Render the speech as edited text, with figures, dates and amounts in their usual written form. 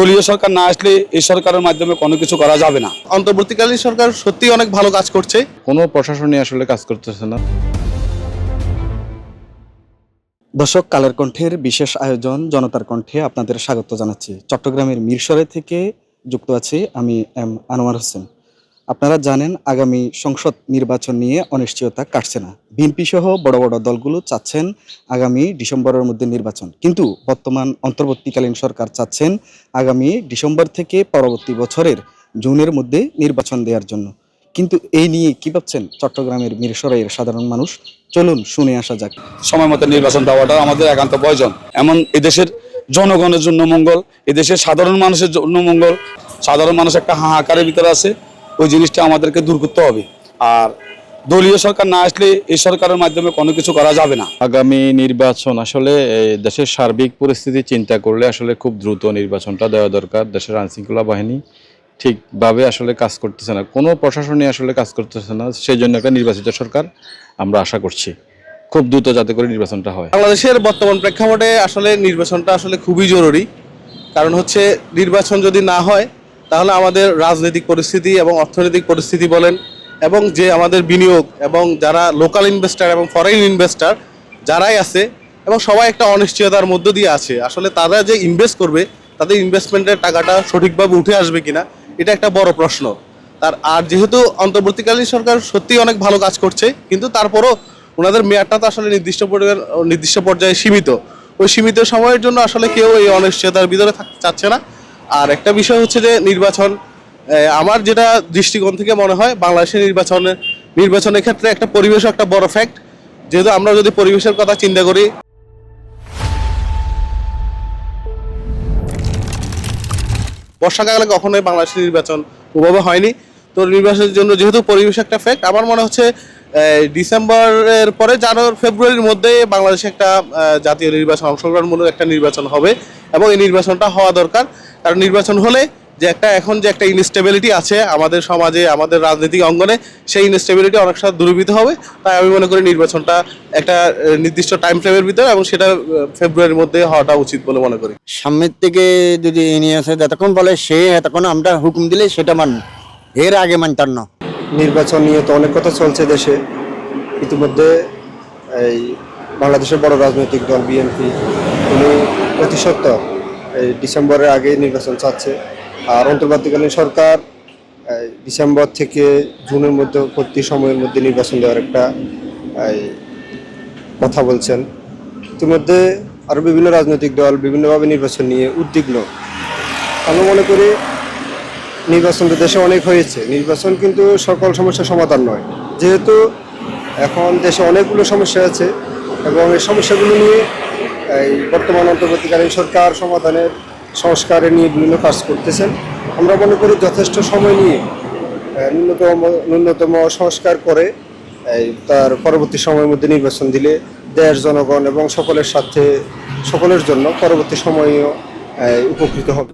দলীয় সরকার না আসলে এই সরকারের মাধ্যমে কোনো কিছু করা যাবে না। অন্তর্বর্তীকালীন সরকার সত্যি অনেক ভালো কাজ করছে। কোনো প্রশাসনই আসলে কাজ করতেছে না। দর্শক, কালের কণ্ঠের বিশেষ আয়োজন জনতার কণ্ঠে আপনাদের স্বাগত জানাচ্ছি। চট্টগ্রামের মিরসরাই থেকে যুক্ত আছি আমি আনোয়ার হোসেন। আপনারা জানেন, আগামী সংসদ নির্বাচন নিয়ে অনিশ্চয়তা কাটছে না। বিএনপি সহ বড় বড় দলগুলো চাচ্ছেন আগামী ডিসেম্বরের মধ্যে নির্বাচন, কিন্তু বর্তমান অন্তর্বর্তীকালীন সরকার চাচ্ছেন আগামী ডিসেম্বর থেকে পরবর্তী বছরের জুনের মধ্যে নির্বাচন দেওয়ার জন্য। কিন্তু এই নিয়ে কি ভাবছেন চট্টগ্রামের মিরসরাইয়ের সাধারণ মানুষ? চলুন শুনে আসা যাক। সময় মতো নির্বাচন দেওয়াটা আমাদের একান্ত প্রয়োজন। এমন এদেশের জনগণের জন্য মঙ্গল, এদেশের সাধারণ মানুষের জন্য মঙ্গল। সাধারণ মানুষ একটা হাহাকারের ভিতরে আছে, ওই জিনিসটা আমাদেরকে দূর করতে হবে। আর দলীয় সরকার না আসলে এই সরকারের মাধ্যমে কোনো কিছু করা যাবে না। আগামী নির্বাচন আসলে দেশের সার্বিক পরিস্থিতি চিন্তা করলে আসলে খুব দ্রুত নির্বাচনটা দেওয়া দরকার। দেশের আইনশৃঙ্খলা বাহিনী ঠিকভাবে আসলে কাজ করতেছে না, কোনো প্রশাসনই আসলে কাজ করতেছে না। সেই জন্য একটা নির্বাচিত সরকার আমরা আশা করছি খুব দ্রুত যাতে করে নির্বাচনটা হয়। বাংলাদেশের বর্তমান প্রেক্ষাপটে আসলে নির্বাচনটা আসলে খুবই জরুরি। কারণ হচ্ছে নির্বাচন যদি না হয় তাহলে আমাদের রাজনৈতিক পরিস্থিতি এবং অর্থনৈতিক পরিস্থিতি বলেন, এবং যে আমাদের বিনিয়োগ এবং যারা লোকাল ইনভেস্টার এবং ফরেন ইনভেস্টার যারাই আছে, এবং সবাই একটা অনিশ্চয়তার মধ্য দিয়ে আছে। আসলে তারা যে ইনভেস্ট করবে তাদের ইনভেস্টমেন্টের টাকাটা সঠিকভাবে উঠে আসবে কিনা, এটা একটা বড় প্রশ্ন। আর যেহেতু অন্তর্বর্তীকালীন সরকার সত্যিই অনেক ভালো কাজ করছে, কিন্তু তারপরও ওনাদের মেয়াদটা তো আসলে নির্দিষ্ট পর্যায়ে সীমিত। ওই সীমিত সময়ের জন্য আসলে কেউ এই অনিশ্চয়তার ভিতরে থাকতে চাচ্ছে না। আর একটা বিষয় হচ্ছে যে নির্বাচন, আমার যেটা দৃষ্টিকোণ থেকে মনে হয় বাংলাদেশের নির্বাচনের ক্ষেত্রে একটা পরিবেশও একটা বড় ফ্যাক্ট। যেহেতু আমরা যদি পরিবেশের কথা চিন্তা করি, বর্ষাকালে কখনোই বাংলাদেশের নির্বাচন ওভাবে হয়নি। তো নির্বাচনের জন্য যেহেতু পরিবেশ একটা ফ্যাক্ট, আমার মনে হচ্ছে ডিসেম্বরের পরে জানুয়ারি ফেব্রুয়ারির মধ্যে বাংলাদেশে একটা জাতীয় নির্বাচন, অংশগ্রহণমূলক একটা নির্বাচন হবে, এবং এই নির্বাচনটা হওয়া দরকার। কারণ নির্বাচন হলে এখন যে একটা ইনস্টেবিলিটি আছে আমাদের সমাজে, আমাদের রাজনৈতিক অঙ্গনে, সেই ইনস্টেবিলিটি অনেকটা দূরীভূত হবে। তাই আমি মনে করি নির্বাচনটা একটা নির্দিষ্ট টাইম ফ্রেমের ভিতরে, এবং সেটা ফেব্রুয়ারির মধ্যে হওয়াটা উচিত বলে মনে করি। সামনের থেকে যদি এ নিয়ে আসে, যতক্ষণ বলে সে এতক্ষণ আমরা হুকুম দিলে সেটা মানব, এর আগে মানতাম না। নির্বাচন নিয়ে তো অনেক কথা চলছে দেশে। ইতিমধ্যে এই বাংলাদেশের বড় রাজনৈতিক দল বিএনপি উনি অতি সত্ত্বর এই ডিসেম্বরের আগে নির্বাচন চাচ্ছে। আর অন্তর্বর্তীকালীন সরকার ডিসেম্বর থেকে জুনের মধ্যবর্তী সময়ের মধ্যে নির্বাচন দেওয়ার একটা কথা বলছেন। ইতিমধ্যে আরও বিভিন্ন রাজনৈতিক দল বিভিন্নভাবে নির্বাচন নিয়ে উদ্বিগ্ন। আমরা মনে করি নির্বাচন তো দেশে অনেক হয়েছে, নির্বাচন কিন্তু সকল সমস্যার সমাধান নয়। যেহেতু এখন দেশে অনেকগুলো সমস্যা আছে, এবং এই সমস্যাগুলো নিয়ে এই বর্তমান অন্তর্বর্তীকালীন সরকার সমাধানের সংস্কারে নিয়ে বিভিন্ন কাজ করতেছেন। আমরা মনে করি যথেষ্ট সময় নিয়ে ন্যূনতম সংস্কার করে তার পরবর্তী সময়ের মধ্যে নির্বাচন দিলে দেশ, জনগণ এবং সকলের জন্য পরবর্তী সময়েও উপকৃত হবে।